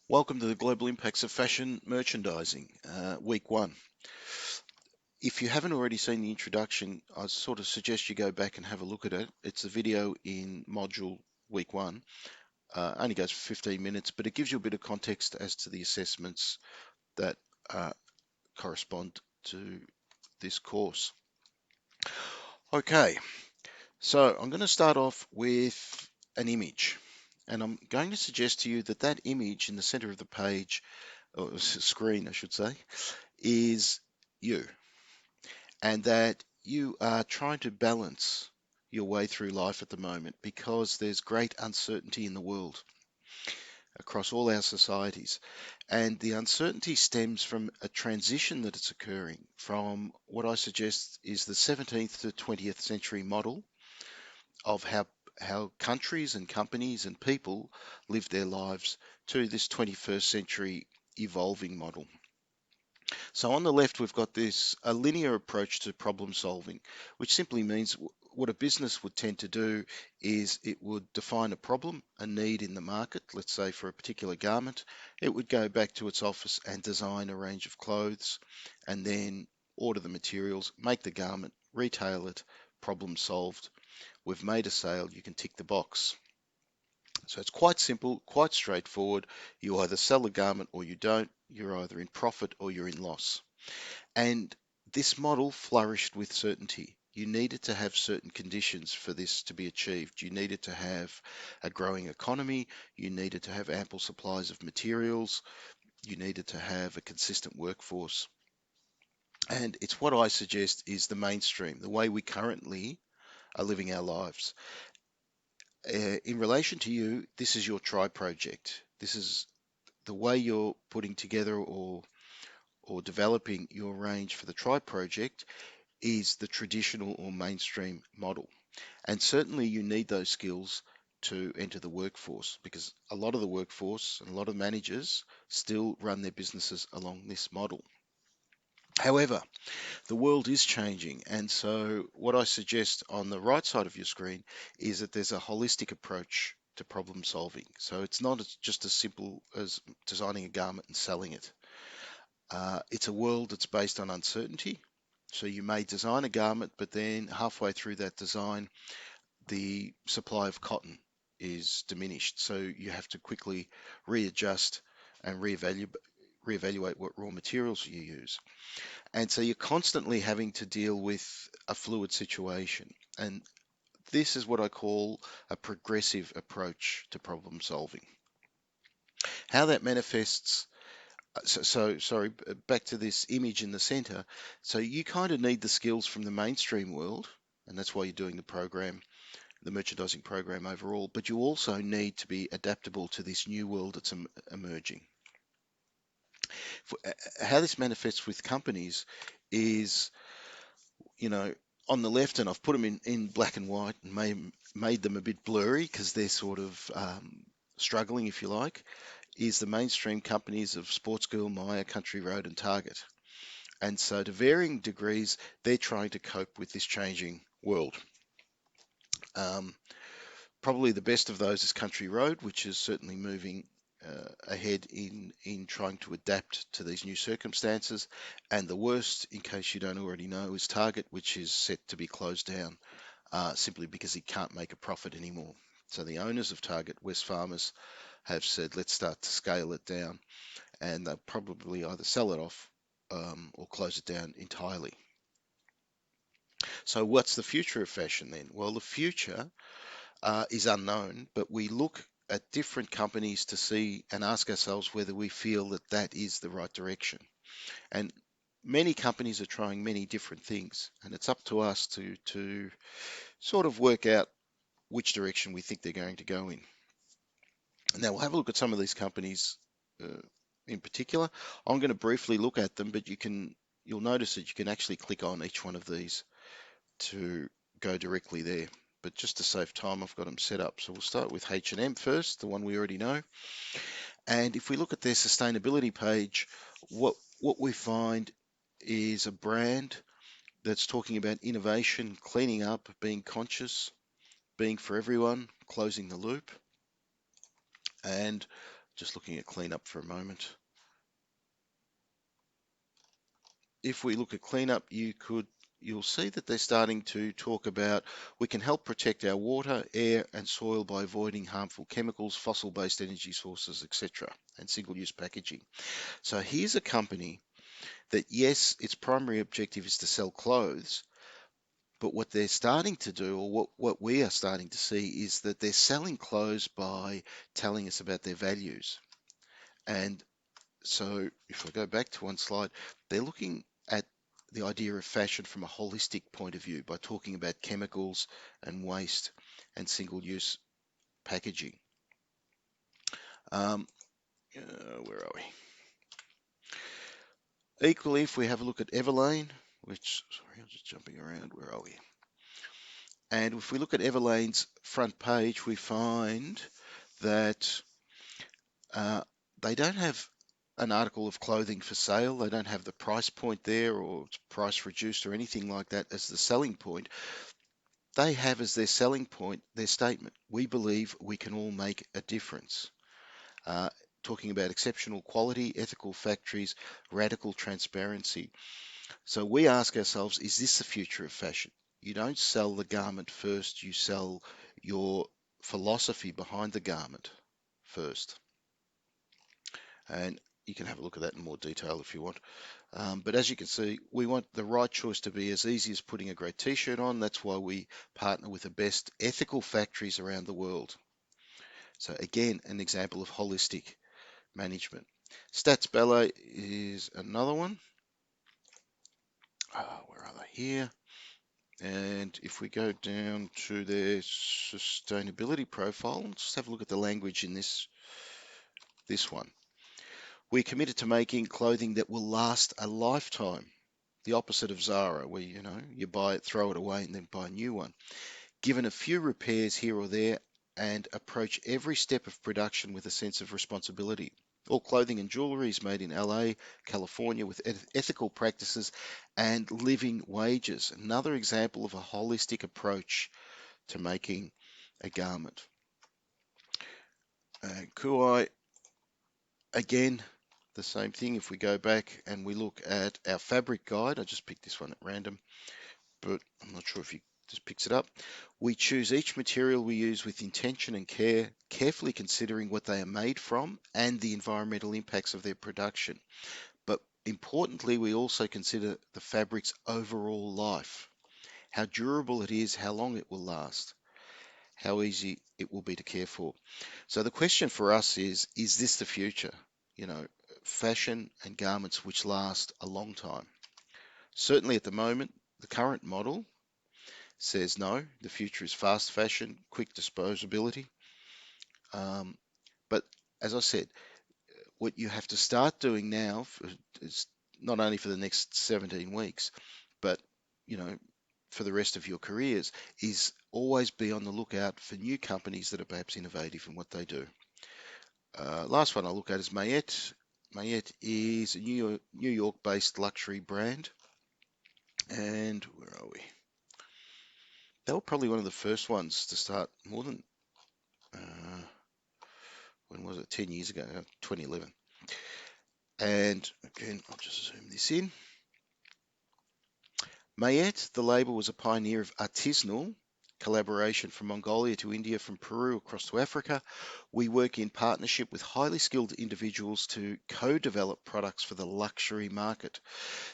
Welcome to the Global Impacts of Fashion Merchandising, Week 1. If you haven't already seen the introduction, I sort of suggest you go back and have a look at it. It's a video in module Week 1. Only goes for 15 minutes, but it gives you a bit of context as to the assessments that correspond to this course. Okay, so I'm going to start off with an image, and I'm going to suggest to you that that image in the center of the page, or screen, I should say, is you, and that you are trying to balance your way through life at the moment because there's great uncertainty in the world across all our societies. And the uncertainty stems from a transition that is occurring from what I suggest is the 17th to 20th century model of how countries and companies and people live their lives to this 21st century evolving model. So on the left, we've got a linear approach to problem solving, which simply means what a business would tend to do is it would define a problem, a need in the market, let's say for a particular garment. It would go back to its office and design a range of clothes and then order the materials, make the garment, retail it, problem solved. We've made a sale, you can tick the box. So it's quite simple, quite straightforward. You either sell the garment or you don't. You're either in profit or you're in loss. And this model flourished with certainty. You needed to have certain conditions for this to be achieved. You needed to have a growing economy. You needed to have ample supplies of materials. You needed to have a consistent workforce. And it's what I suggest is the mainstream, the way we currently are living our lives. In relation to you, this is your try project. This is the way you're putting together or developing your range for the try project is the traditional or mainstream model. And certainly you need those skills to enter the workforce because a lot of the workforce and a lot of managers still run their businesses along this model. However, the world is changing, and so what I suggest on the right side of your screen is that there's a holistic approach to problem solving. So it's not just as simple as designing a garment and selling it. It's a world that's based on uncertainty. So you may design a garment, but then halfway through that design, the supply of cotton is diminished. So you have to quickly readjust and reevaluate what raw materials you use. And so you're constantly having to deal with a fluid situation. And this is what I call a progressive approach to problem solving. How that manifests, sorry, back to this image in the center. So you kind of need the skills from the mainstream world, and that's why you're doing the program, the merchandising program overall, but you also need to be adaptable to this new world that's emerging. How this manifests with companies is, you know, on the left, and I've put them in black and white and made them a bit blurry because they're sort of struggling, if you like, is the mainstream companies of Sportsgirl, Myer, Country Road, and Target. And so, to varying degrees, they're trying to cope with this changing world. Um, Probably the best of those is Country Road, which is certainly moving ahead in trying to adapt to these new circumstances. And the worst, in case you don't already know, is Target, which is set to be closed down simply because it can't make a profit anymore. So the owners of Target, Wesfarmers, have said, let's start to scale it down, and they'll probably either sell it off or close it down entirely. So what's the future of fashion then? Well, the future is unknown, but we look at different companies to see and ask ourselves whether we feel that that is the right direction. And many companies are trying many different things, and it's up to us to sort of work out which direction we think they're going to go in. Now we'll have a look at some of these companies in particular. I'm going to briefly look at them, but you'll notice that you can actually click on each one of these to go directly there. But just to save time, I've got them set up. So we'll start with H&M first, the one we already know. And if we look at their sustainability page, what we find is a brand that's talking about innovation, cleaning up, being conscious, being for everyone, closing the loop. And Just looking at cleanup for a moment. If we look at cleanup, you'll see that they're starting to talk about we can help protect our water, air, and soil by avoiding harmful chemicals, fossil-based energy sources, etc., and single-use packaging. So here's a company that, yes, its primary objective is to sell clothes, but what they're starting to do, or what we are starting to see, is that they're selling clothes by telling us about their values. And so if I go back to one slide, they're looking at the idea of fashion from a holistic point of view by talking about chemicals and waste and single-use packaging. Um, where are we? Equally, if we have a look at Everlane, which, sorry, I'm just jumping around, where are we? And if we look at Everlane's front page, we find that uh, they don't have an article of clothing for sale. They don't have the price point there, or it's price reduced or anything like that as the selling point. They have as their selling point their statement: we believe we can all make a difference. Uh, Talking about exceptional quality, ethical factories, radical transparency. So we ask ourselves, is this the future of fashion? You don't sell the garment first, you sell your philosophy behind the garment first. And you can have a look at that in more detail if you want. But as you can see, we want the right choice to be as easy as putting a great t-shirt on. That's why we partner with the best ethical factories around the world. So again, an example of holistic management. Stats Ballet is another one. Where are they? Here. And if we go down to their sustainability profile, let's just have a look at the language in this one. We're committed to making clothing that will last a lifetime. The opposite of Zara, where you buy it, throw it away, and then buy a new one. Given a few repairs here or there, and approach every step of production with a sense of responsibility. All clothing and jewelry is made in LA, California, with ethical practices and living wages. Another example of a holistic approach to making a garment. Kuai, again, the same thing. If we go back and we look at our fabric guide, I just picked this one at random, but I'm not sure if you just picks it up. We choose each material we use with intention and care, carefully considering what they are made from and the environmental impacts of their production. But importantly, we also consider the fabric's overall life, how durable it is, how long it will last, how easy it will be to care for. So the question for us is this the future? Fashion and garments which last a long time. Certainly at the moment, the current model says no, the future is fast fashion, quick disposability. But as I said, what you have to start doing now is not only for the next 17 weeks, but you know, for the rest of your careers, is always be on the lookout for new companies that are perhaps innovative in what they do. Last one I'll look at is Mayette. Mayette is a New York-based luxury brand, and where are we? They were probably one of the first ones to start more than when was it? 10 years ago, 2011. And again, I'll just zoom this in. Mayette, the label, was a pioneer of artisanal collaboration from Mongolia to India, from Peru across to Africa. We work in partnership with highly skilled individuals to co-develop products for the luxury market.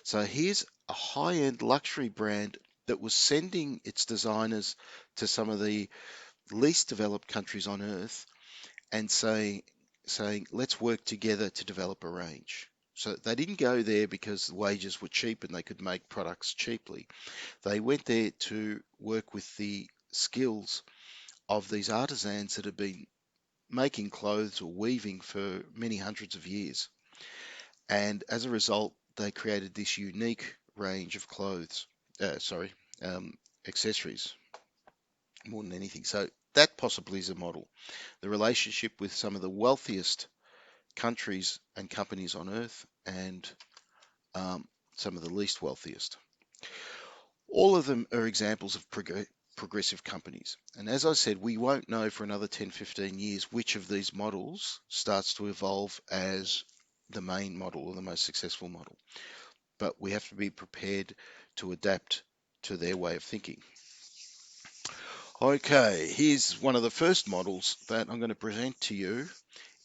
So here's a high-end luxury brand that was sending its designers to some of the least developed countries on earth and saying, let's work together to develop a range. So they didn't go there because the wages were cheap and they could make products cheaply. They went there to work with the skills of these artisans that have been making clothes or weaving for many hundreds of years. And as a result, they created this unique range of clothes, accessories, more than anything. So that possibly is a model. The relationship with some of the wealthiest countries and companies on earth, and some of the least wealthiest. All of them are examples of progressive companies. And as I said, we won't know for another 10, 15 years which of these models starts to evolve as the main model or the most successful model. But we have to be prepared to adapt to their way of thinking. Okay, here's one of the first models that I'm going to present to you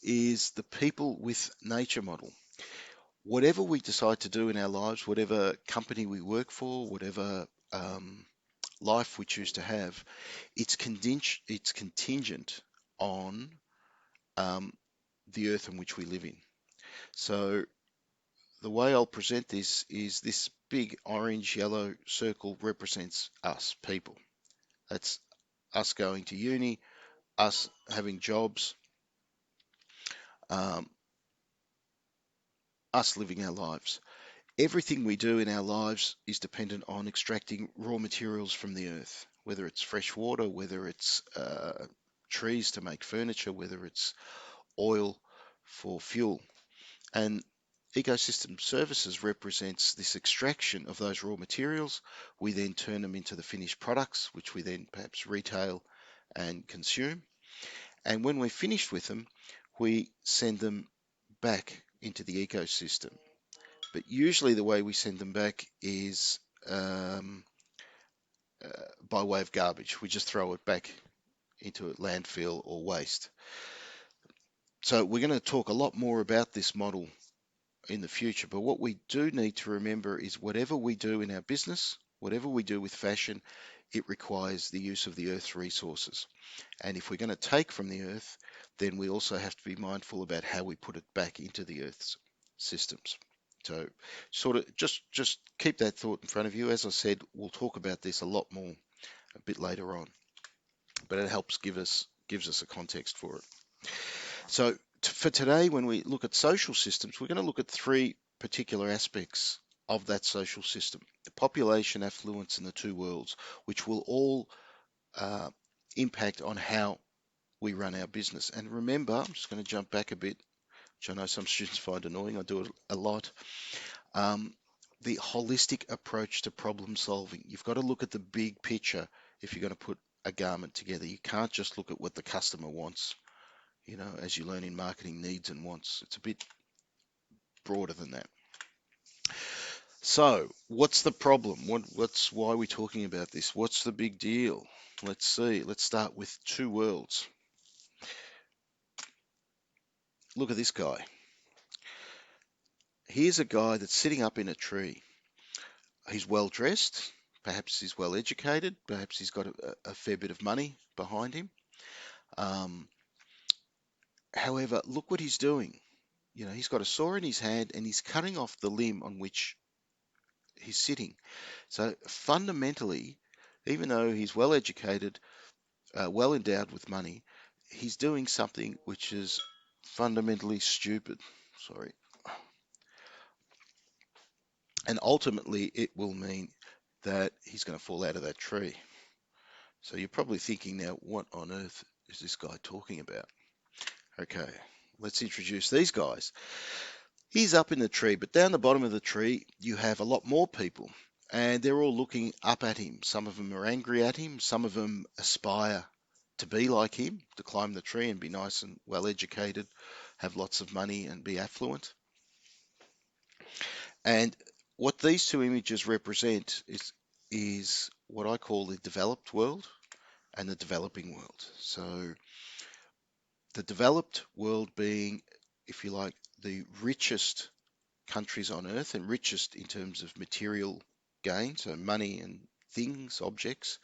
is the people with nature model. Whatever we decide to do in our lives, whatever company we work for, whatever life we choose to have, it's contingent on um, the earth in which we live in. So the way I'll present this is this big orange yellow circle represents us people. That's us going to uni, us having jobs, um, us living our lives. Everything we do in our lives is dependent on extracting raw materials from the earth, whether it's fresh water, whether it's trees to make furniture, whether it's oil for fuel. And ecosystem services represents this extraction of those raw materials. We then turn them into the finished products, which we then perhaps retail and consume. And when we're finished with them, we send them back into the ecosystem. But usually the way we send them back is um, uh, by way of garbage. We just throw it back into a landfill or waste. So we're going to talk a lot more about this model in the future. But what we do need to remember is whatever we do in our business, whatever we do with fashion, it requires the use of the earth's resources. And if we're going to take from the earth, then we also have to be mindful about how we put it back into the earth's systems. So sort of just keep that thought in front of you. As I said, we'll talk about this a lot more a bit later on, but it helps gives us a context for it. So for today, when we look at social systems, we're going to look at three particular aspects of that social system: the population, affluence, and the two worlds, which will all uh, impact on how we run our business. And remember, I'm just going to jump back a bit, which I know some students find annoying. I do it a lot. Um, the holistic approach to problem solving. You've got to look at the big picture if you're going to put a garment together. You can't just look at what the customer wants. As you learn in marketing, needs and wants. It's a bit broader than that. So, what's the problem? Why are we talking about this? What's the big deal? Let's see. Let's start with two worlds. Look at this guy. Here's a guy that's sitting up in a tree. He's well dressed. Perhaps he's well educated. Perhaps he's got a fair bit of money behind him. Um, However, look what he's doing. He's got a saw in his hand and he's cutting off the limb on which he's sitting. So fundamentally, even though he's well educated, well endowed with money, he's doing something which is fundamentally stupid. Sorry. And ultimately, it will mean that he's going to fall out of that tree. So you're probably thinking now, what on earth is this guy talking about? Okay, let's introduce these guys. He's up in the tree, but down the bottom of the tree, you have a lot more people, and they're all looking up at him. Some of them are angry at him, some of them aspire to be like him, to climb the tree and be nice and well educated, have lots of money and be affluent. And what these two images represent is what I call the developed world and the developing world. So the developed world being, if you like, the richest countries on earth and richest in terms of material gain, so money and things, objects,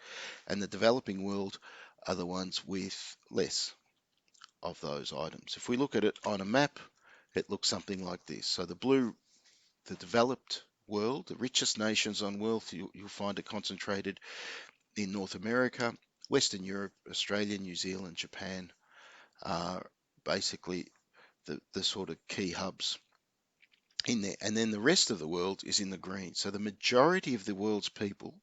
and the developing world are the ones with less of those items. If we look at it on a map, it looks something like this. So the blue, the developed world, the richest nations on wealth, you'll find it concentrated in North America, Western Europe, Australia, New Zealand, Japan are basically the sort of key hubs in there. And then the rest of the world is in the green. So the majority of the world's people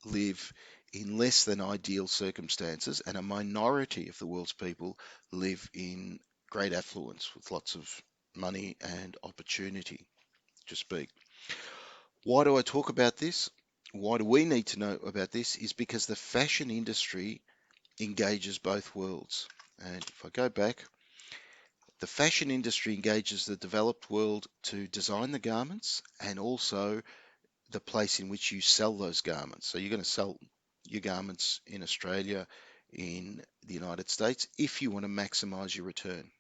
live in less than ideal circumstances, and a minority of the world's people live in great affluence with lots of money and opportunity to speak. Why do I talk about this? Why do we need to know about this? Is because the fashion industry engages both worlds. And if I go back, the fashion industry engages the developed world to design the garments and also the place in which you sell those garments. So you're going to sell your garments in Australia, in the United States, if you want to maximize your return.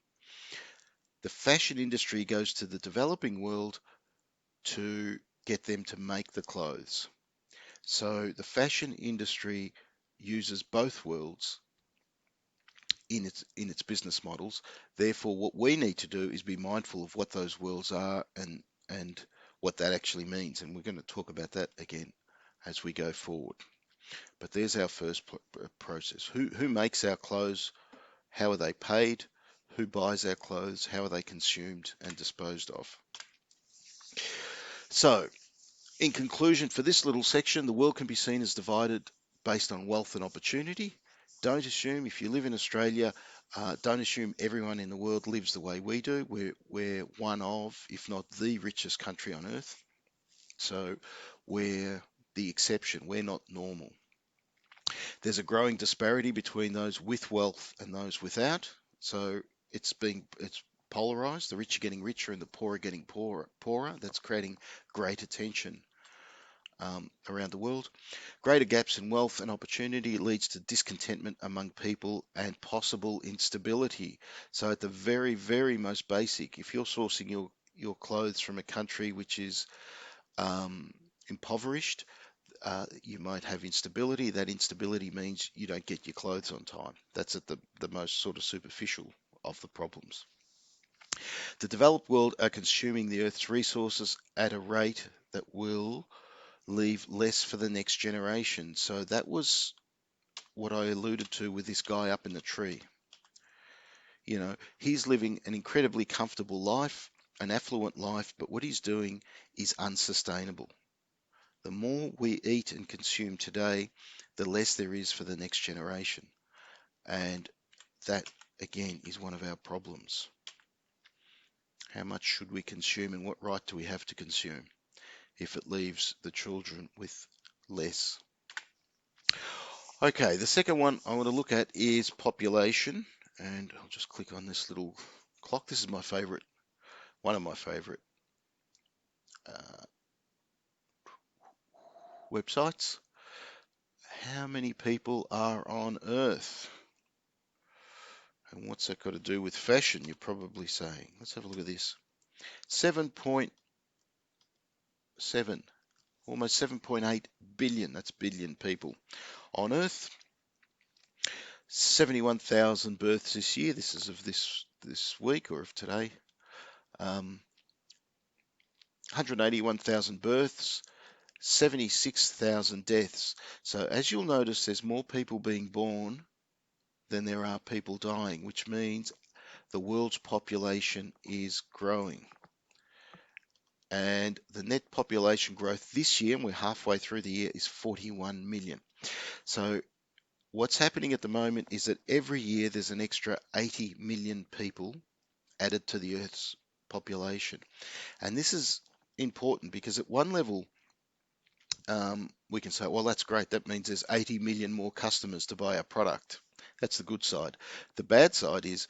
The fashion industry goes to the developing world to get them to make the clothes. So the fashion industry uses both worlds in its business models. Therefore, what we need to do is be mindful of what those worlds are and what that actually means. And we're going to talk about that again as we go forward. But there's our first process. Who makes our clothes? How are they paid? Who buys our clothes? How are they consumed and disposed of? So, in conclusion, for this little section, the world can be seen as divided based on wealth and opportunity. Don't assume, if you live in Australia, don't assume everyone in the world lives the way we do. We're one of, if not the richest country on earth. So we're the exception. We're not normal. There's a growing disparity between those with wealth and those without. So it's polarized. The rich are getting richer and the poor are getting poorer. That's creating greater tension around the world. Greater gaps in wealth and opportunity leads to discontentment among people and possible instability. So, at the very, very most basic, if you're sourcing your clothes from a country which is impoverished, you might have instability. That instability means you don't get your clothes on time. That's at the most sort of superficial of the problems. The developed world are consuming the Earth's resources at a rate that will leave less for the next generation. So that was what I alluded to with this guy up in the tree. He's living an incredibly comfortable life, an affluent life, but what he's doing is unsustainable. The more we eat and consume today, the less there is for the next generation. And that, again, is one of our problems. How much should we consume and what right do we have to consume if it leaves the children with less? Okay, the second one I want to look at is population, and I'll just click on this little clock. This is my favorite, one of my favorite uh, websites. How many people are on Earth? And what's that got to do with fashion, you're probably saying. Let's have a look at this. 7.7, almost 7.8 billion, that's billion people on Earth. 71,000 births this year. This is of this week or of today. 181,000 births, 76,000 deaths. So as you'll notice, there's more people being born than there are people dying, which means the world's population is growing. And the net population growth this year, and we're halfway through the year, is 41 million. So what's happening at the moment is that every year there's an extra 80 million people added to the Earth's population. And this is important because at one level, we can say, well, that's great. That means there's 80 million more customers to buy our product. That's the good side. The bad side is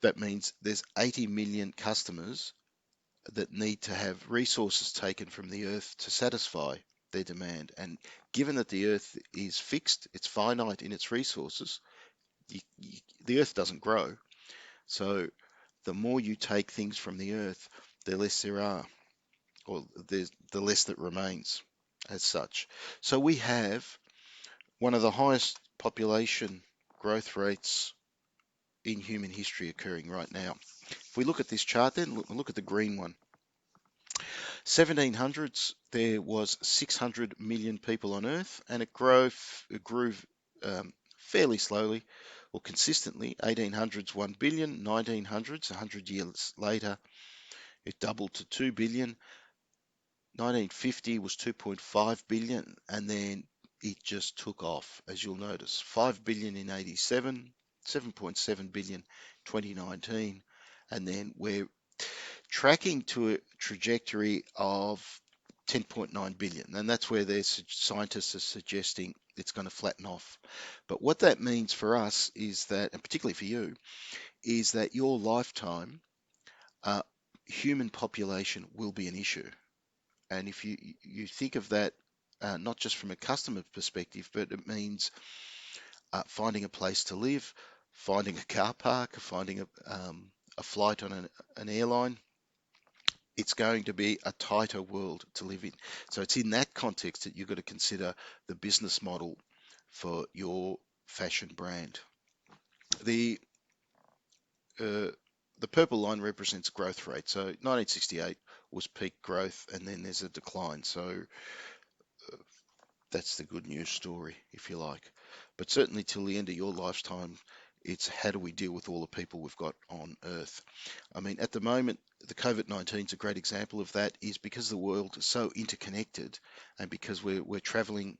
that means there's 80 million customers that need to have resources taken from the earth to satisfy their demand. And given that the earth is fixed, it's finite in its resources, the earth doesn't grow. So the more you take things from the earth, the less there are, or there's the less that remains as such. So we have one of the highest population growth rates in human history occurring right now. If we look at this chart, then look at the green one. 1700s, there was 600 million people on Earth, and it grew fairly slowly or consistently. 1800s, 1 billion. 1900s, 100 years later, it doubled to 2 billion. 1950 was 2.5 billion, and then it just took off, as you'll notice. 5 billion in 87, 7.7 billion 2019, and then we're tracking to a trajectory of 10.9 billion, and that's where their scientists are suggesting it's going to flatten off. But what that means for us is that, and particularly for you, is that your lifetime uh, human population will be an issue. And if you think of that not just from a customer perspective, but it means finding a place to live, finding a car park, finding a flight on an airline. It's going to be a tighter world to live in. So it's in that context that you've got to consider the business model for your fashion brand. The uh, the purple line represents growth rate. So 1968 was peak growth, and then there's a decline. So that's the good news story, if you like. But certainly till the end of your lifetime, it's how do we deal with all the people we've got on Earth? I mean, at the moment, the COVID-19 is a great example of that, is because the world is so interconnected, and because we're traveling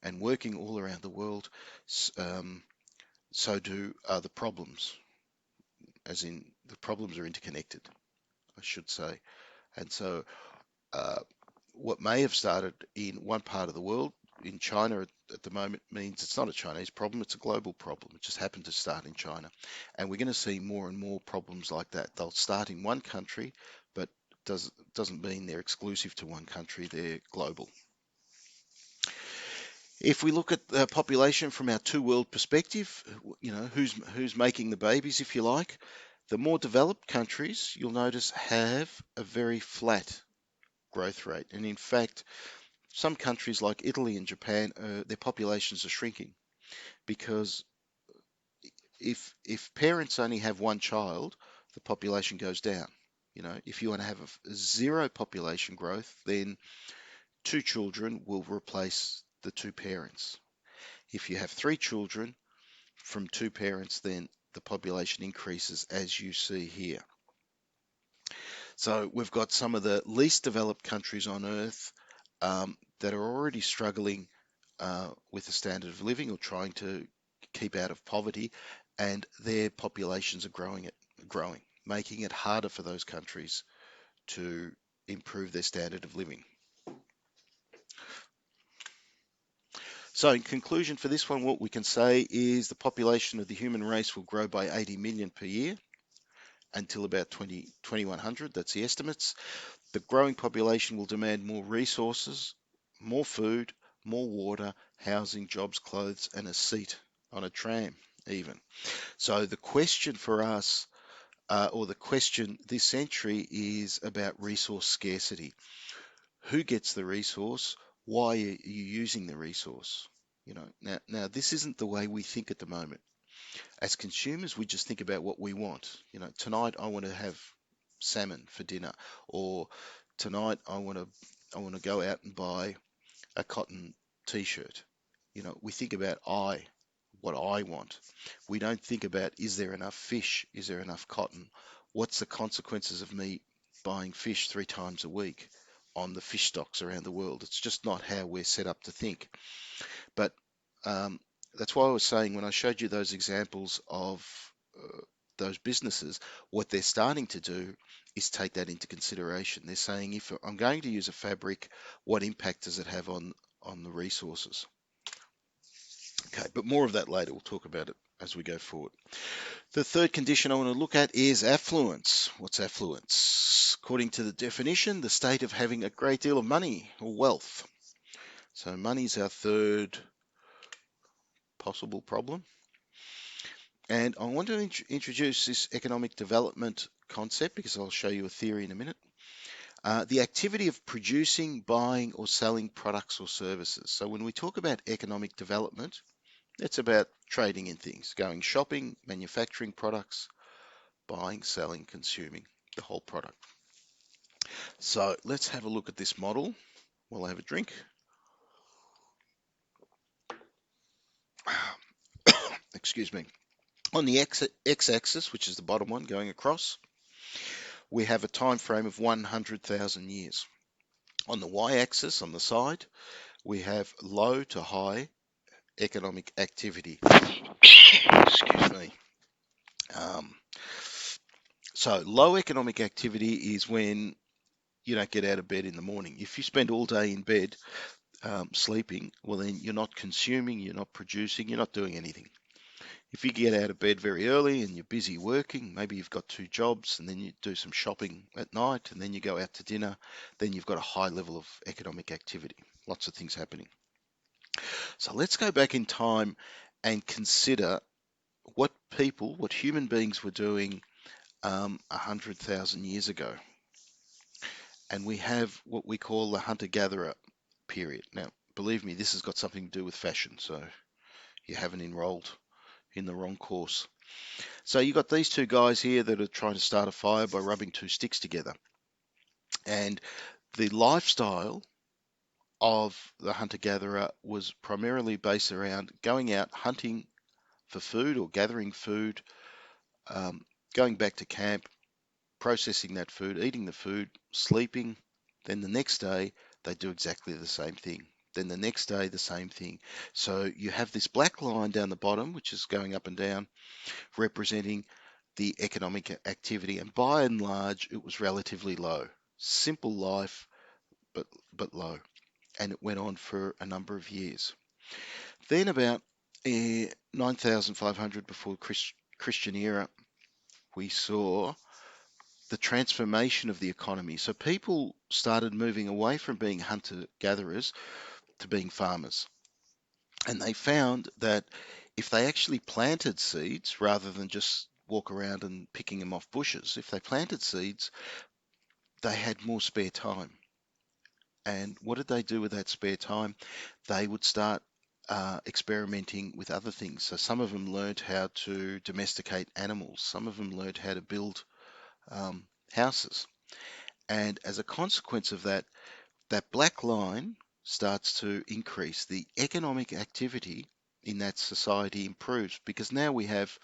and working all around the world, um, so do the problems, as in the problems are interconnected, I should say. And so uh, what may have started in one part of the world, in China at the moment, means it's not a Chinese problem, it's a global problem. It just happened to start in China. And we're going to see more and more problems like that. They'll start in one country, but doesn't mean they're exclusive to one country, they're global. If we look at the population from our two world perspective, who's making the babies, if you like, the more developed countries, you'll notice, have a very flat growth rate. And in fact, some countries like Italy and Japan, their populations are shrinking because if parents only have one child, the population goes down. If you want to have a zero population growth, then two children will replace the two parents. If you have three children from two parents, then the population increases, as you see here. So we've got some of the least developed countries on Earth that are already struggling with the standard of living or trying to keep out of poverty, and their populations are growing, making it harder for those countries to improve their standard of living. So in conclusion for this one, what we can say is the population of the human race will grow by 80 million per year until about 2100. That's the estimates. The growing population will demand more resources, more food, more water, housing, jobs, clothes, and a seat on a tram, even. So the question for us, or the question this century, is about resource scarcity. Who gets the resource? Why are you using the resource? Now this isn't the way we think at the moment. As consumers, we just think about what we want. Tonight I want to have salmon for dinner, or tonight I want to go out and buy a cotton t-shirt. We think about what I want. We don't think about, is there enough fish? Is there enough cotton? What's the consequences of me buying fish 3 times a week on the fish stocks around the world? It's just not how we're set up to think. But that's why I was saying, when I showed you those examples of those businesses, what they're starting to do is take that into consideration. They're saying, if I'm going to use a fabric, what impact does it have on the resources? Okay, but more of that later. We'll talk about it as we go forward. The third condition I want to look at is affluence. What's affluence? According to the definition, the state of having a great deal of money or wealth. So money is our third possible problem. And I want to introduce this economic development concept because I'll show you a theory in a minute. The activity of producing, buying, or selling products or services. So when we talk about economic development, it's about trading in things, going shopping, manufacturing products, buying, selling, consuming the whole product. So let's have a look at this model while I have a drink. Excuse me. On the x-axis, which is the bottom one going across, we have a time frame of 100,000 years. On the y-axis, on the side, we have low to high economic activity. Excuse me. So low economic activity is when you don't get out of bed in the morning. If you spend all day in bed sleeping, well, then you're not consuming, you're not producing, you're not doing anything. If you get out of bed very early and you're busy working, maybe you've got two jobs and then you do some shopping at night and then you go out to dinner, then you've got a high level of economic activity. Lots of things happening. So let's go back in time and consider what human beings were doing 100,000 years ago. And we have what we call the hunter-gatherer period. Now, believe me, this has got something to do with fashion, so you haven't enrolled in the wrong course. So you got these two guys here that are trying to start a fire by rubbing two sticks together. And the lifestyle of the hunter-gatherer was primarily based around going out hunting for food or gathering food, um, going back to camp, processing that food, eating the food, sleeping. Then the next day, they do exactly the same thing. Then the next day, the same thing. So you have this black line down the bottom, which is going up and down, representing the economic activity. And by and large, it was relatively low. Simple life, but low. And it went on for a number of years. Then about 9,500 before Christian era, we saw the transformation of the economy. So people started moving away from being hunter-gatherers to being farmers. And they found that if they actually planted seeds rather than just walk around and picking them off bushes, if they planted seeds, they had more spare time. And what did they do with that spare time? They would start experimenting with other things. So some of them learned how to domesticate animals. Some of them learned how to build houses. And as a consequence of that, that black line starts to increase. The economic activity in that society improves because now we have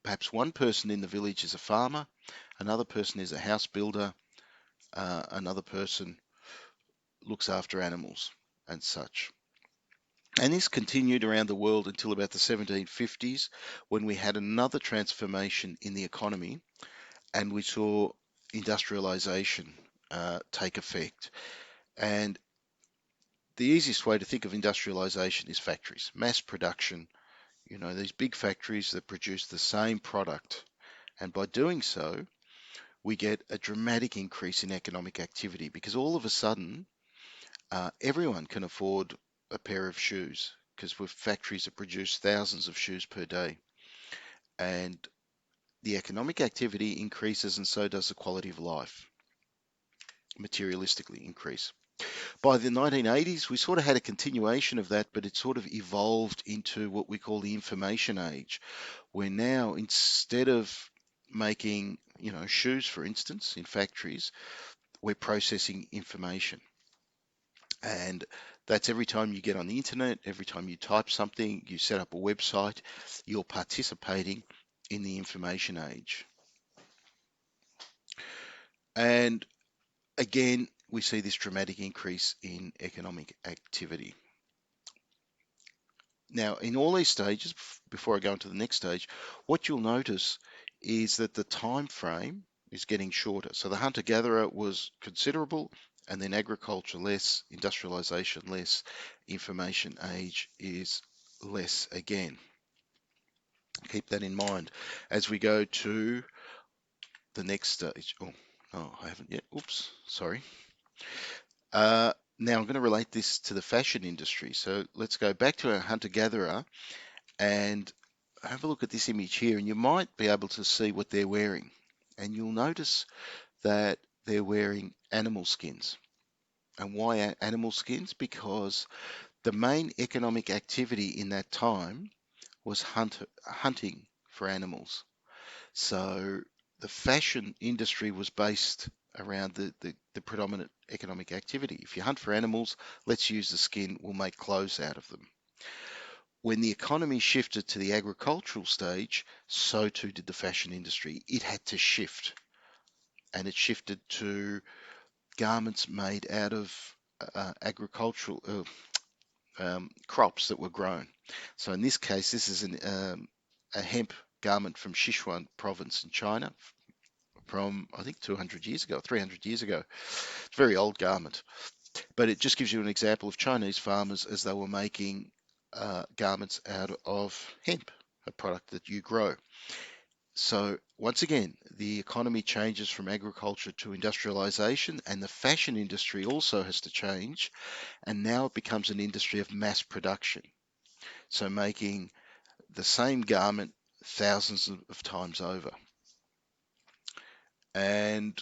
perhaps one person in the village is a farmer, another person is a house builder, another person looks after animals and such. And this continued around the world until about the 1750s when we had another transformation in the economy and we saw industrialization take effect. And the easiest way to think of industrialization is factories, mass production, these big factories that produce the same product. And by doing so, we get a dramatic increase in economic activity because all of a sudden, everyone can afford a pair of shoes because with factories that produce thousands of shoes per day. And the economic activity increases and so does the quality of life, materialistically increase. By the 1980s, we sort of had a continuation of that, but it sort of evolved into what we call the information age, where now instead of making, shoes, for instance, in factories, we're processing information. And that's every time you get on the internet, every time you type something, you set up a website, you're participating in the information age. And again, we see this dramatic increase in economic activity. Now, in all these stages, before I go into the next stage, what you'll notice is that the time frame is getting shorter. So the hunter-gatherer was considerable, and then agriculture less, industrialization less, information age is less again. Keep that in mind as we go to the next stage. Oh, no, I haven't yet. Oops, sorry. Now I'm going to relate this to the fashion industry. So let's go back to a hunter-gatherer and have a look at this image here, and you might be able to see what they're wearing. And you'll notice that they're wearing animal skins. And why animal skins? Because the main economic activity in that time was hunting for animals. So the fashion industry was based around the predominant economic activity. If you hunt for animals, let's use the skin, we'll make clothes out of them. When the economy shifted to the agricultural stage, so too did the fashion industry. It had to shift, and it shifted to garments made out of agricultural crops that were grown. So in this case, this is a hemp garment from Sichuan province in China, from, I think, 200 years ago, 300 years ago. It's a very old garment, but it just gives you an example of Chinese farmers as they were making garments out of hemp, a product that you grow. So once again, the economy changes from agriculture to industrialization, and the fashion industry also has to change, and now it becomes an industry of mass production. So making the same garment thousands of times over. And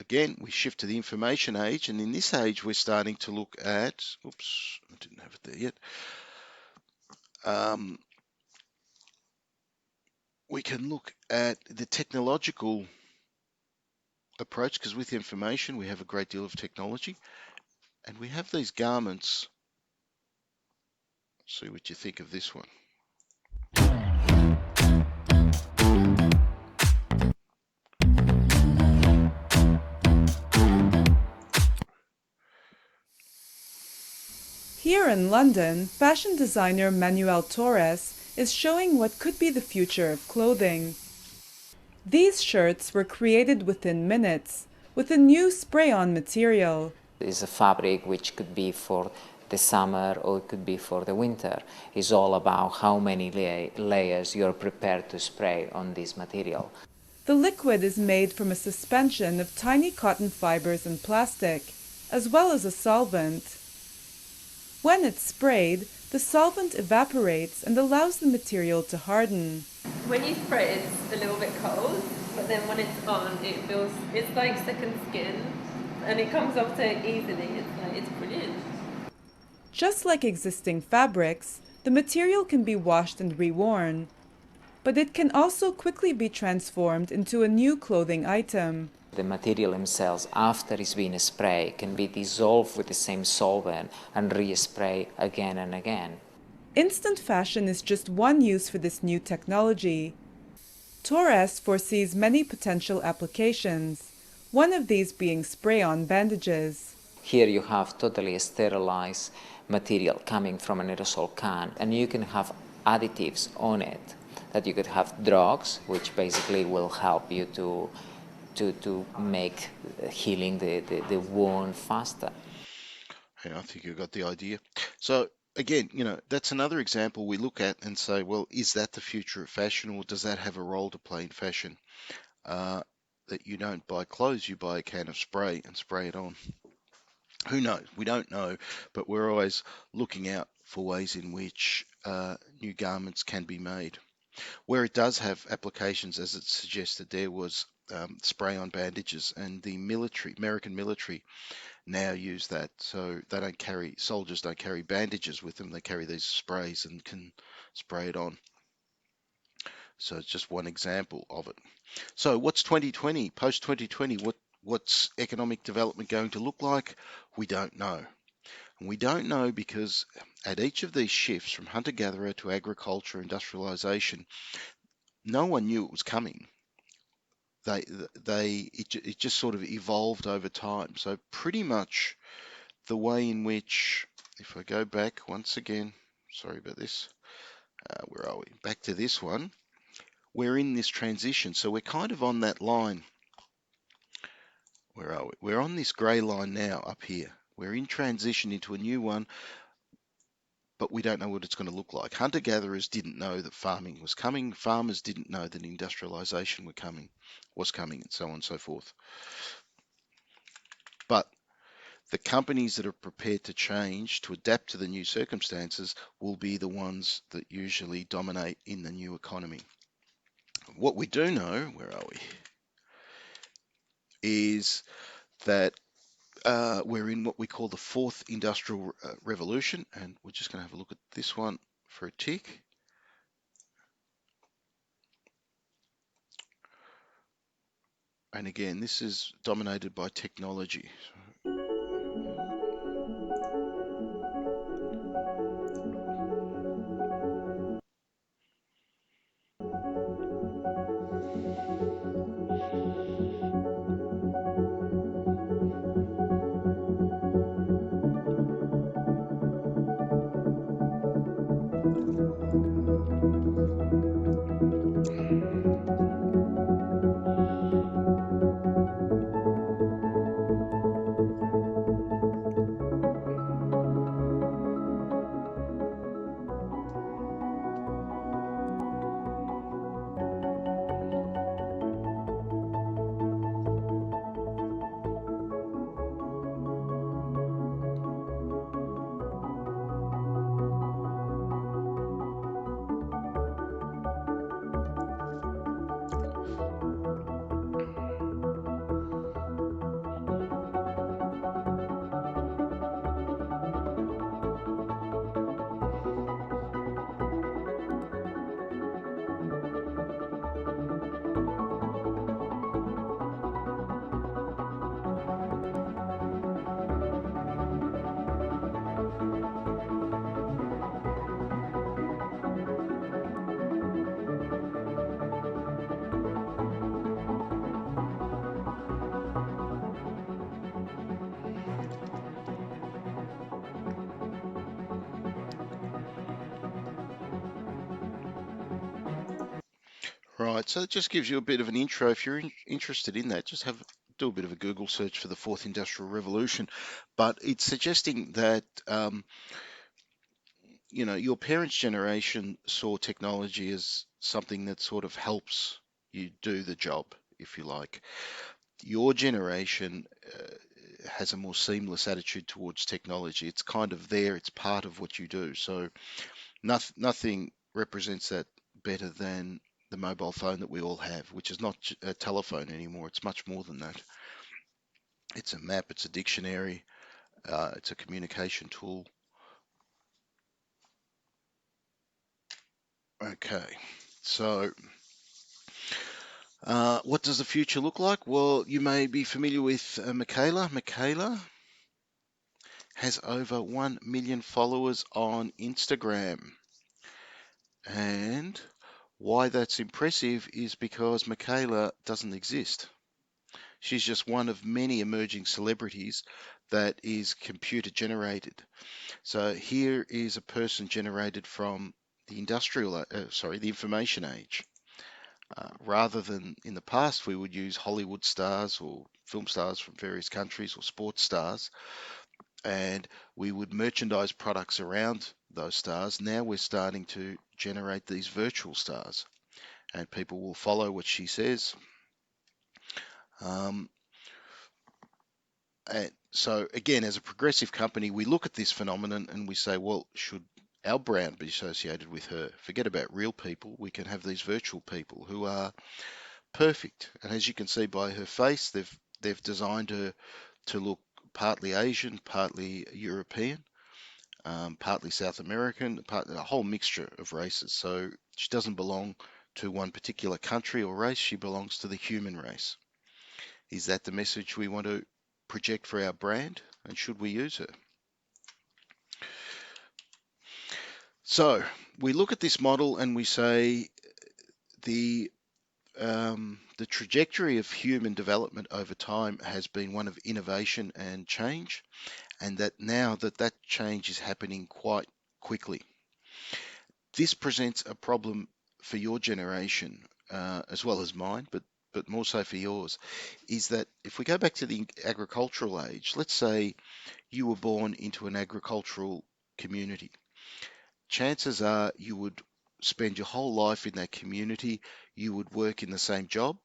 again, we shift to the information age, and in this age, we're starting to look at, oops, I didn't have it there yet. We can look at the technological approach, because with information, we have a great deal of technology, and we have these garments. See what you think of this one. Here in London, fashion designer Manuel Torres is showing what could be the future of clothing. These shirts were created within minutes with a new spray-on material. It's a fabric which could be for the summer or it could be for the winter. It's all about how many layers you're prepared to spray on this material. The liquid is made from a suspension of tiny cotton fibers and plastic, as well as a solvent. When it's sprayed, the solvent evaporates and allows the material to harden. When you spray it, it's a little bit cold, but then when it's on, it's like second skin, and it comes off so easily. It's brilliant. Just like existing fabrics, the material can be washed and reworn, but it can also quickly be transformed into a new clothing item. The material themselves, after it's been sprayed, can be dissolved with the same solvent and re-spray again and again. Instant fashion is just one use for this new technology. Torres foresees many potential applications, one of these being spray-on bandages. Here you have totally sterilized material coming from an aerosol can, and you can have additives on it, that you could have drugs, which basically will help you to make healing the wound faster. Yeah, I think you got the idea. So again, that's another example we look at and say, well, is that the future of fashion, or does that have a role to play in fashion? That you don't buy clothes, you buy a can of spray and spray it on. Who knows? We don't know, but we're always looking out for ways in which new garments can be made. Where it does have applications, as it suggested, there was spray-on bandages, and the American military now use that. So soldiers don't carry bandages with them, they carry these sprays and can spray it on. So it's just one example of it. So what's 2020, post 2020, what's economic development going to look like? We don't know. And we don't know because at each of these shifts from hunter-gatherer to agriculture, industrialization, no one knew it was coming. It just sort of evolved over time. So pretty much the way in which, if I go back once again, sorry about this, where are we? Back to this one. We're in this transition. So we're kind of on that line. Where are we? We're on this grey line now up here. We're in transition into a new one, but we don't know what it's going to look like. Hunter-gatherers didn't know that farming was coming. Farmers didn't know that industrialization was coming, and so on and so forth. But the companies that are prepared to change, to adapt to the new circumstances, will be the ones that usually dominate in the new economy. What we do know, where are we, is that we're in what we call the fourth industrial revolution, and we're just going to have a look at this one for a tick. And again, this is dominated by technology. Right, so it just gives you a bit of an intro. If you're interested in that, just do a bit of a Google search for the fourth industrial revolution. But it's suggesting that your parents' generation saw technology as something that sort of helps you do the job, if you like. Your generation has a more seamless attitude towards technology. It's kind of there, it's part of what you do. So nothing represents that better than the mobile phone that we all have, which is not a telephone anymore. It's much more than that. It's a map, it's a dictionary, it's a communication tool. Okay, so what does the future look like? Well, you may be familiar with Michaela. Michaela has over 1 million followers on Instagram. And why that's impressive is because Michaela doesn't exist. She's just one of many emerging celebrities that is computer generated. So here is a person generated from the information age. Rather than in the past, we would use Hollywood stars or film stars from various countries or sports stars, and we would merchandise products around those stars. Now we're starting to generate these virtual stars, and people will follow what she says. Um, and so, again, as a progressive company, we look at this phenomenon and we say, well, should our brand be associated with her? Forget about real people. We can have these virtual people who are perfect. And as you can see by her face, they've designed her to look partly Asian, partly European, partly South American, a whole mixture of races. So she doesn't belong to one particular country or race. She belongs to the human race. Is that the message we want to project for our brand? And should we use her? So we look at this model and we say the the trajectory of human development over time has been one of innovation and change, and that now that change is happening quite quickly. This presents a problem for your generation as well as mine, but more so for yours, is that if we go back to the agricultural age, let's say you were born into an agricultural community, chances are you would spend your whole life in that community. You would work in the same job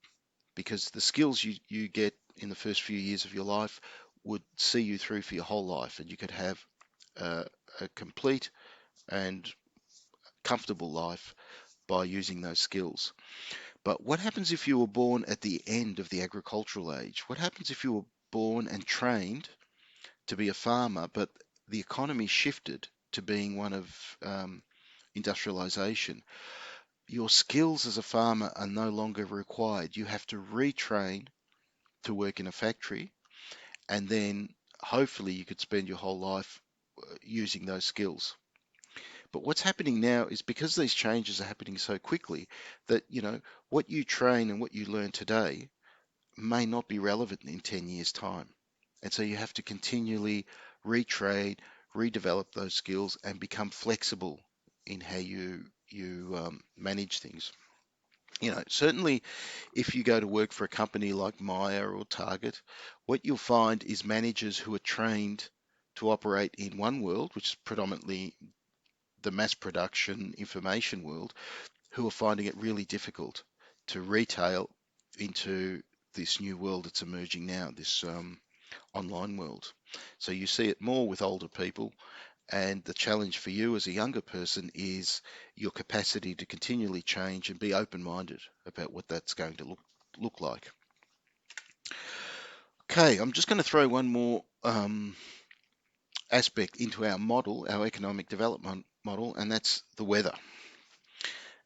because the skills you get in the first few years of your life would see you through for your whole life, and you could have uh, a complete and comfortable life by using those skills. But what happens if you were born at the end of the agricultural age? What happens if you were born and trained to be a farmer, but the economy shifted to being one of industrialization? Your skills as a farmer are no longer required. You have to retrain to work in a factory, and then hopefully you could spend your whole life using those skills. But what's happening now is because these changes are happening so quickly that, what you train and what you learn today may not be relevant in 10 years' time. And so you have to continually retrain, redevelop those skills and become flexible in how you manage things. Certainly if you go to work for a company like Maya or Target, what you'll find is managers who are trained to operate in one world, which is predominantly the mass production information world, who are finding it really difficult to retail into this new world that's emerging now, this online world. So you see it more with older people, and the challenge for you as a younger person is your capacity to continually change and be open-minded about what that's going to look like. Okay, I'm just going to throw one more aspect into our model, our economic development model, and that's the weather.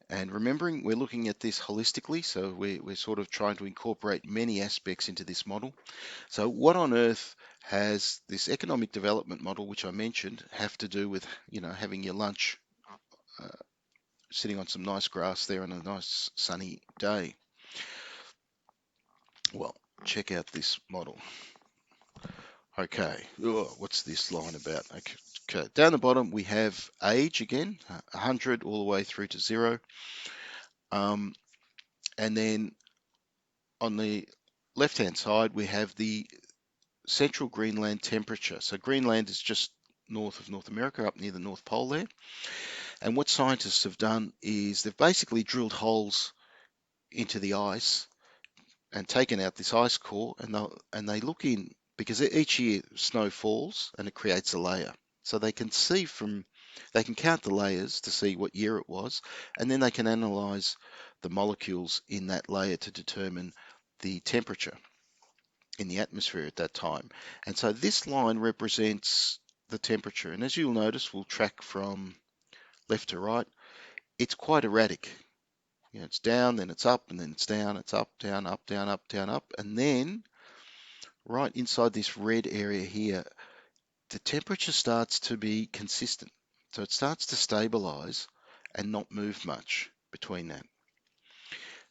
And remembering we're looking at this holistically, so we're sort of trying to incorporate many aspects into this model. So what on earth has this economic development model, which I mentioned, have to do with, having your lunch uh, sitting on some nice grass there on a nice sunny day? Well, check out this model. Okay, what's this line about? Okay, down the bottom we have age again, 100 all the way through to 0. Um, And then on the left-hand side, we have the central Greenland temperature. So Greenland is just north of North America, up near the North Pole there. And what scientists have done is they've basically drilled holes into the ice and taken out this ice core, and they look in, because each year snow falls and it creates a layer. So they can count the layers to see what year it was, and then they can analyze the molecules in that layer to determine the temperature in the atmosphere at that time. And so this line represents the temperature. And as you'll notice, we'll track from left to right. It's quite erratic. You know, it's down, then it's up, and then it's down, it's up, down, up, down, up, down, up. And then right inside this red area here, the temperature starts to be consistent. So it starts to stabilize and not move much between that.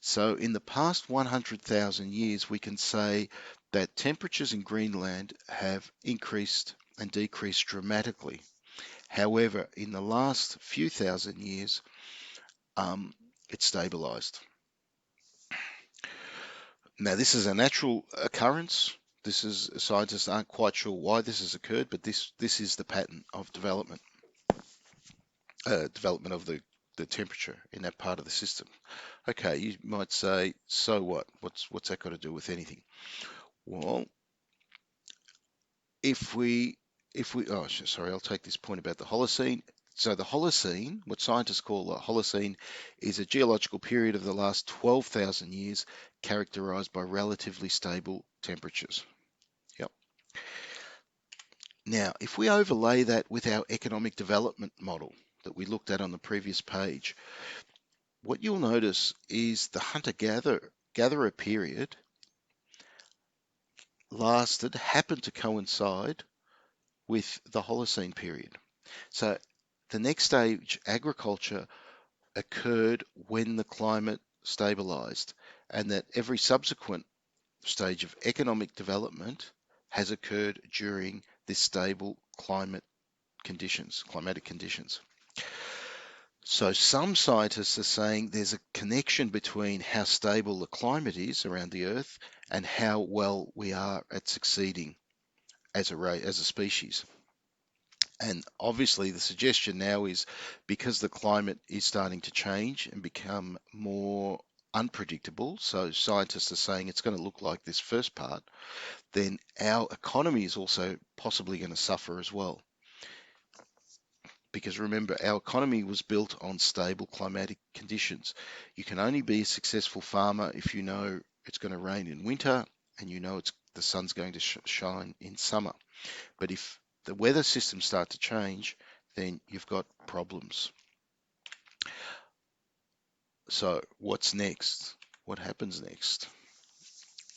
So in the past 100,000 years, we can say that temperatures in Greenland have increased and decreased dramatically. However, in the last few thousand years, it's stabilized. Now, this is a natural occurrence. Scientists aren't quite sure why this has occurred, but this is the pattern of development of the temperature in that part of the system. Okay, you might say, so what? What's that got to do with anything? Well, I'll take this point about the Holocene. So the Holocene, what scientists call the Holocene, is a geological period of the last 12,000 years characterized by relatively stable temperatures. Yep. Now, if we overlay that with our economic development model that we looked at on the previous page, what you'll notice is the hunter-gatherer period happened to coincide with the Holocene period. So the next stage, agriculture, occurred when the climate stabilized, and that every subsequent stage of economic development has occurred during this stable climatic conditions. So some scientists are saying there's a connection between how stable the climate is around the Earth and how well we are at succeeding as a species. And obviously the suggestion now is, because the climate is starting to change and become more unpredictable, so scientists are saying it's going to look like this first part, then our economy is also possibly going to suffer as well. Because remember, our economy was built on stable climatic conditions. You can only be a successful farmer if you know it's going to rain in winter and you know the sun's going to shine in summer. But if the weather systems start to change, then you've got problems. So what's next? What happens next?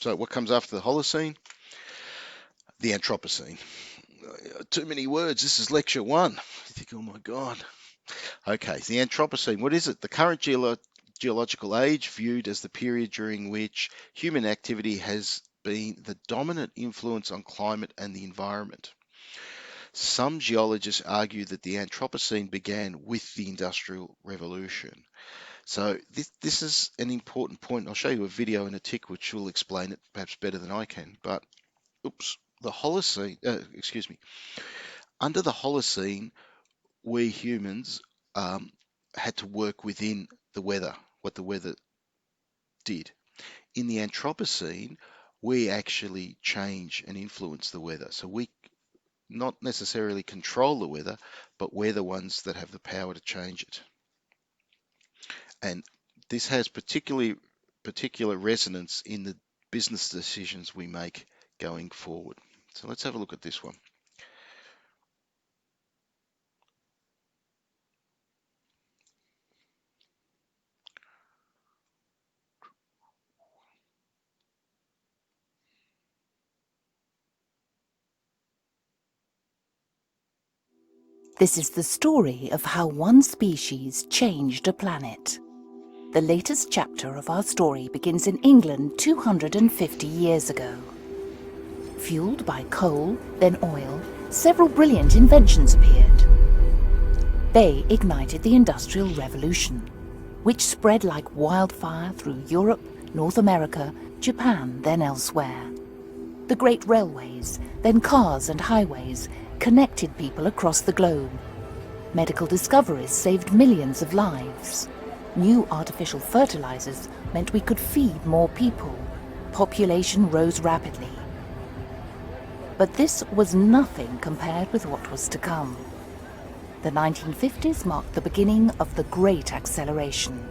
So what comes after the Holocene? The Anthropocene. Too many words. This is lecture 1. You think, oh my God. Okay, so the Anthropocene. What is it? The current geological age, viewed as the period during which human activity has been the dominant influence on climate and the environment. Some geologists argue that the Anthropocene began with the Industrial Revolution. So this is an important point. I'll show you a video in a tick which will explain it perhaps better than I can. But, the Holocene, under the Holocene, we humans had to work within the weather, what the weather did. In the Anthropocene, we actually change and influence the weather. So we not necessarily control the weather, but we're the ones that have the power to change it. And this has particular resonance in the business decisions we make going forward. So let's have a look at this one. This is the story of how one species changed a planet. The latest chapter of our story begins in England 250 years ago. Fueled by coal, then oil, several brilliant inventions appeared. They ignited the Industrial Revolution. which spread like wildfire through Europe, North America, Japan, then elsewhere. The great railways, then cars and highways, connected people across the globe. Medical discoveries saved millions of lives. New artificial fertilizers meant we could feed more people. Population rose rapidly. But this was nothing compared with what was to come. The 1950s marked the beginning of the Great Acceleration.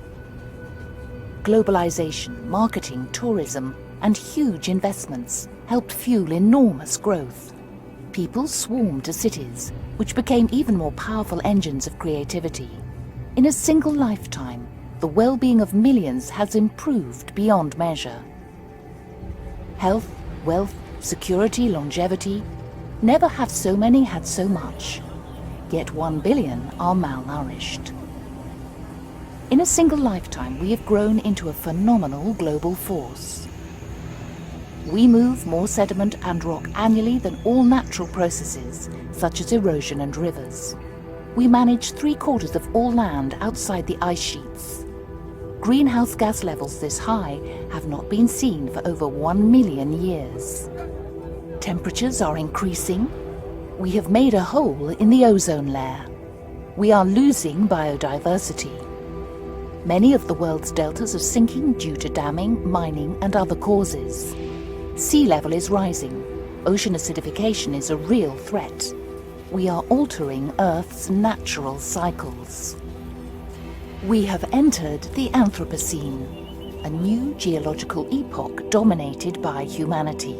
Globalization, marketing, tourism, and huge investments helped fuel enormous growth. People swarmed to cities, which became even more powerful engines of creativity. In a single lifetime, the well-being of millions has improved beyond measure. Health, wealth, security, longevity. Never have so many had so much. Yet 1 billion are malnourished. In a single lifetime, we have grown into a phenomenal global force. We move more sediment and rock annually than all natural processes, such as erosion and rivers. We manage 3/4 of all land outside the ice sheets. Greenhouse gas levels this high have not been seen for over 1 million years. Temperatures are increasing. We have made a hole in the ozone layer. We are losing biodiversity. Many of the world's deltas are sinking due to damming, mining, and other causes. Sea level is rising. Ocean acidification is a real threat. We are altering Earth's natural cycles. We have entered the Anthropocene, a new geological epoch dominated by humanity.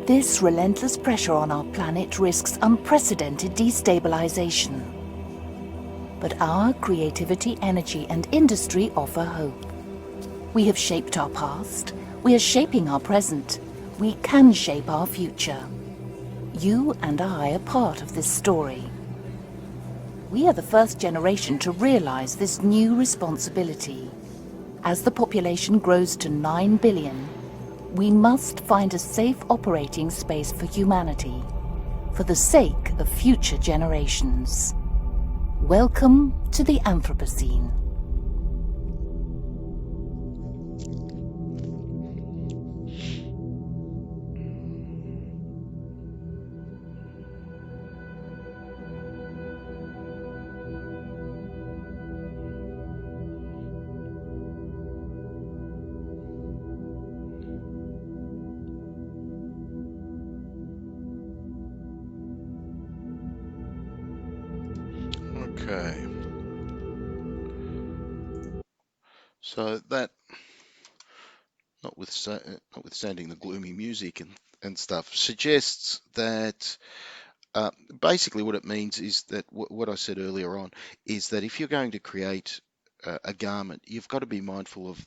This relentless pressure on our planet risks unprecedented destabilization. But our creativity, energy, and industry offer hope. We have shaped our past. We are shaping our present. We can shape our future. You and I are part of this story. We are the first generation to realize this new responsibility. As the population grows to 9 billion, we must find a safe operating space for humanity, for the sake of future generations. Welcome to the Anthropocene. Okay. So that, notwithstanding the gloomy music and stuff, suggests that basically what it means is that what I said earlier on is that if you're going to create a garment, you've got to be mindful of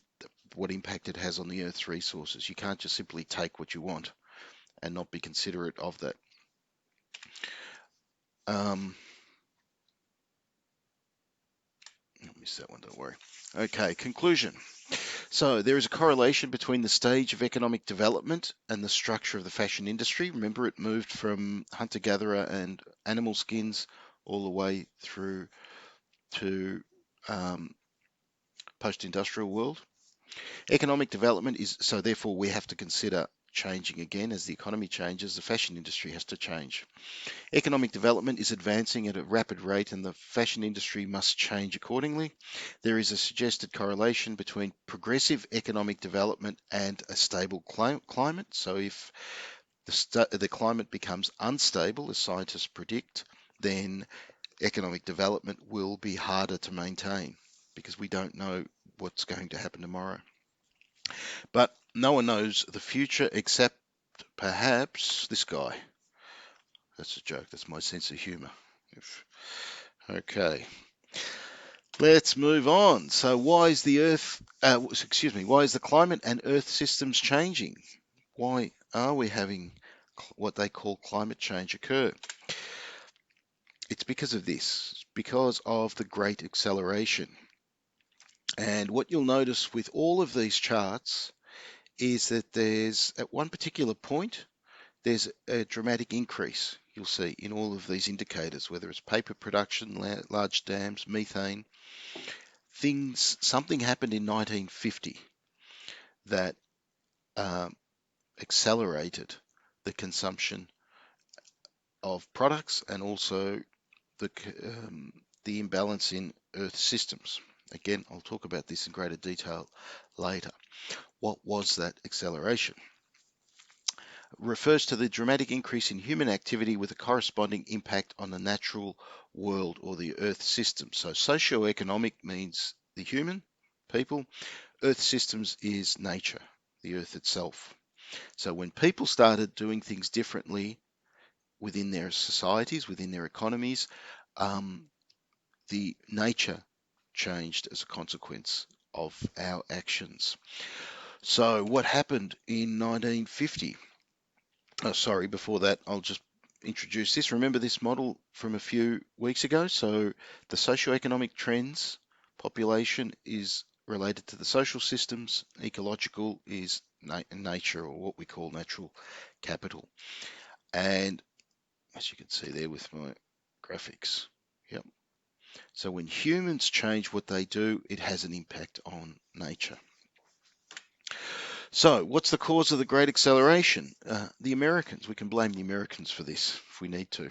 what impact it has on the Earth's resources. You can't just simply take what you want and not be considerate of that. I missed that one, don't worry. Okay, conclusion. So there is a correlation between the stage of economic development and the structure of the fashion industry. Remember, it moved from hunter-gatherer and animal skins all the way through to post-industrial world. Economic development is, so therefore we have to consider changing again. As the economy changes, the fashion industry has to change. Economic development is advancing at a rapid rate and the fashion industry must change accordingly. There is a suggested correlation between progressive economic development and a stable climate. So if the climate becomes unstable, as scientists predict, then economic development will be harder to maintain because we don't know what's going to happen tomorrow. But no one knows the future except perhaps this guy. That's a joke. That's my sense of humor. Okay. Let's move on. So why is the Earth, why is the climate and Earth systems changing? Why are we having what they call climate change occur? It's because of this. It's because of the Great Acceleration. And what you'll notice with all of these charts is that there's, at one particular point, there's a dramatic increase, you'll see, in all of these indicators, whether it's paper production, large dams, methane, something happened in 1950 that um, accelerated the consumption of products and also the the imbalance in Earth systems. Again, I'll talk about this in greater detail later. What was that acceleration? Refers to the dramatic increase in human activity with a corresponding impact on the natural world or the Earth system. So socio-economic means the human, people. Earth systems is nature, the Earth itself. So when people started doing things differently within their societies, within their economies, the nature changed as a consequence of our actions. So what happened in 1950? Oh, sorry, before that, I'll just introduce this. Remember this model from a few weeks ago? So the socioeconomic trends, population is related to the social systems, ecological is nature, or what we call natural capital. And as you can see there with my graphics, yep. So when humans change what they do, it has an impact on nature. So what's the cause of the Great Acceleration? The Americans. We can blame the Americans for this if we need to.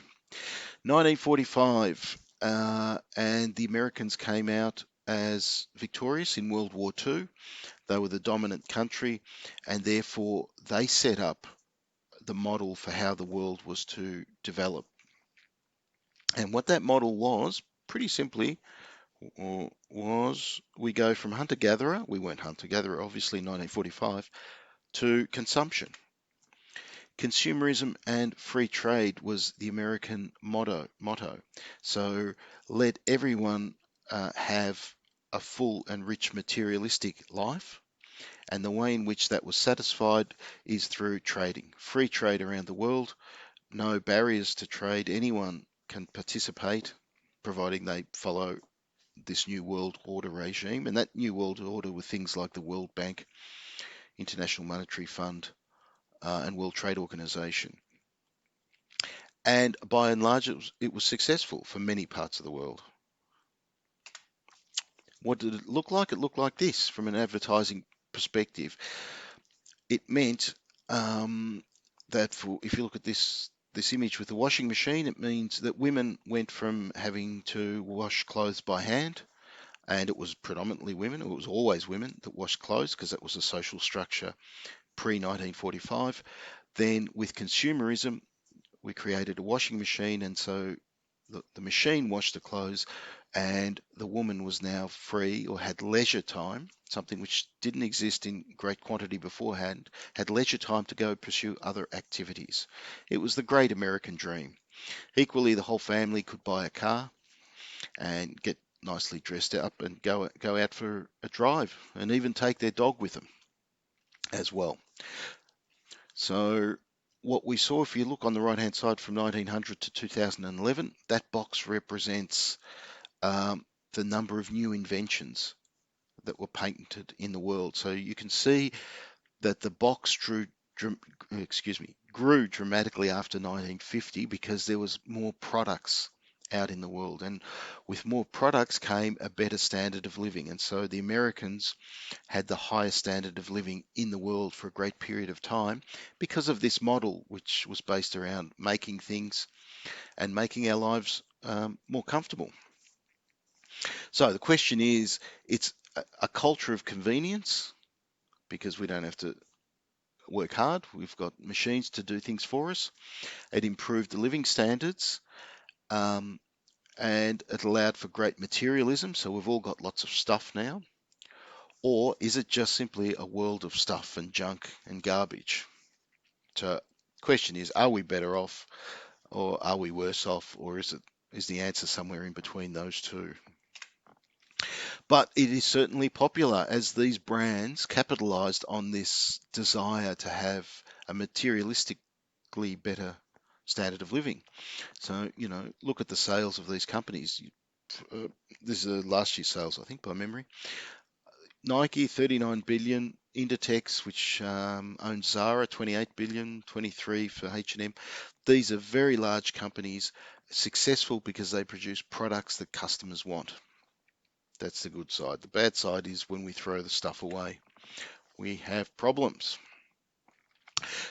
1945, and the Americans came out as victorious in World War II. They were the dominant country, and therefore they set up the model for how the world was to develop. And what that model was, pretty simply, was we go from hunter-gatherer, we weren't hunter-gatherer obviously in 1945, to consumption. Consumerism and free trade was the American motto. So let everyone have a full and rich materialistic life. And the way in which that was satisfied is through trading. Free trade around the world, no barriers to trade. Anyone can participate, providing they follow this new world order regime. And that new world order with things like the World Bank, International Monetary Fund, and World Trade Organization. And by and large, it was successful for many parts of the world. What did it look like? It looked like this from an advertising perspective. It meant that if you look at this image with the washing machine, it means that women went from having to wash clothes by hand, and it was predominantly women, it was always women that washed clothes because that was a social structure pre-1945. Then with consumerism, we created a washing machine, and so the machine washed the clothes, and the woman was now free or had leisure time, something which didn't exist in great quantity beforehand, had leisure time to go pursue other activities. It was the great American dream. Equally, the whole family could buy a car and get nicely dressed up and go out for a drive, and even take their dog with them as well. So what we saw, if you look on the right-hand side from 1900 to 2011, that box represents the number of new inventions that were patented in the world. So you can see that the box grew dramatically after 1950 because there was more products out in the world, and with more products came a better standard of living. And so the Americans had the highest standard of living in the world for a great period of time because of this model, which was based around making things and making our lives more comfortable. So the question is, it's a culture of convenience because we don't have to work hard. We've got machines to do things for us. It improved the living standards, and it allowed for great materialism. So we've all got lots of stuff now. Or is it just simply a world of stuff and junk and garbage? So the question is, are we better off or are we worse off, or is the answer somewhere in between those two? But it is certainly popular as these brands capitalized on this desire to have a materialistically better standard of living. So, look at the sales of these companies. This is last year's sales, I think, by memory. Nike, 39 billion. Inditex, which owns Zara, 28 billion, 23 for H&M. These are very large companies, successful because they produce products that customers want. That's the good side. The bad side is when we throw the stuff away, we have problems.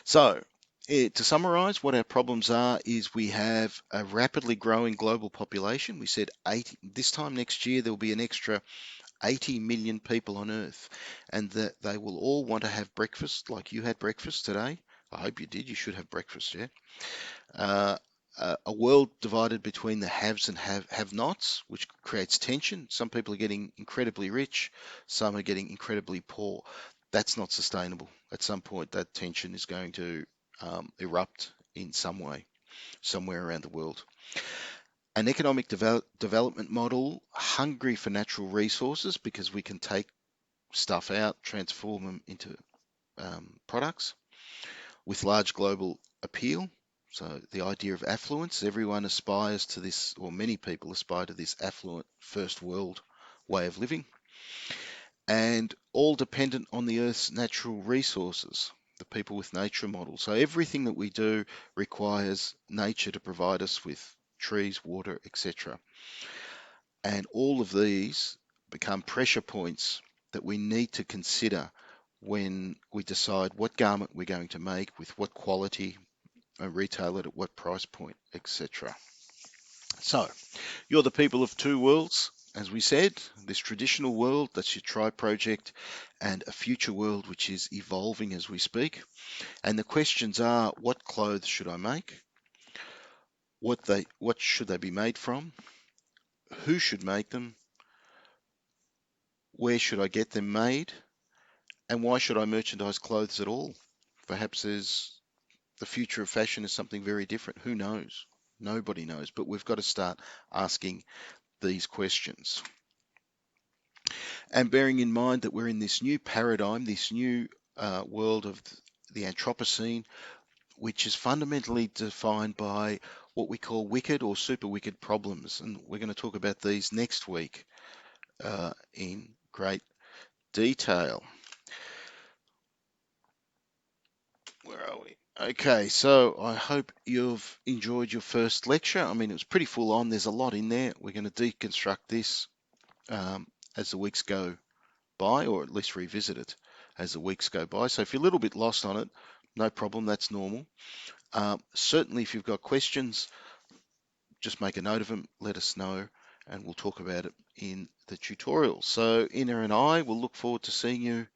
So, to summarize, what our problems are is we have a rapidly growing global population. We said 80, this time next year, there will be an extra 80 million people on Earth, and that they will all want to have breakfast like you had breakfast today. I hope you did. You should have breakfast, yeah. Uh, a world divided between the haves and have-nots, which creates tension. Some people are getting incredibly rich, some are getting incredibly poor. That's not sustainable. At some point, that tension is going to erupt in some way, somewhere around the world. An economic development model hungry for natural resources because we can take stuff out, transform them into products with large global appeal. So the idea of affluence, everyone aspires to this, or many people aspire to this affluent first world way of living, and all dependent on the Earth's natural resources, the people with nature model. So everything that we do requires nature to provide us with trees, water, etc. And all of these become pressure points that we need to consider when we decide what garment we're going to make, with what quality, retail it at what price point, etc. So, you're the people of two worlds, as we said, this traditional world, that's your tribe project, and a future world which is evolving as we speak. And the questions are, what clothes should I make? What should they be made from? Who should make them? Where should I get them made? And why should I merchandise clothes at all? Perhaps there's the future of fashion is something very different. Who knows? Nobody knows. But we've got to start asking these questions. And bearing in mind that we're in this new paradigm, this new world of the Anthropocene, which is fundamentally defined by what we call wicked or super wicked problems. And we're going to talk about these next week in great detail. Where are we? Okay, so I hope you've enjoyed your first lecture. I mean, it was pretty full on. There's a lot in there. We're going to deconstruct this as the weeks go by, or at least revisit it as the weeks go by. So if you're a little bit lost on it, no problem, that's normal. Certainly, if you've got questions, just make a note of them, let us know, and we'll talk about it in the tutorial. So Ina and I will look forward to seeing you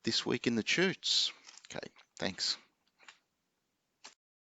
this week in the shoots. Okay, thanks.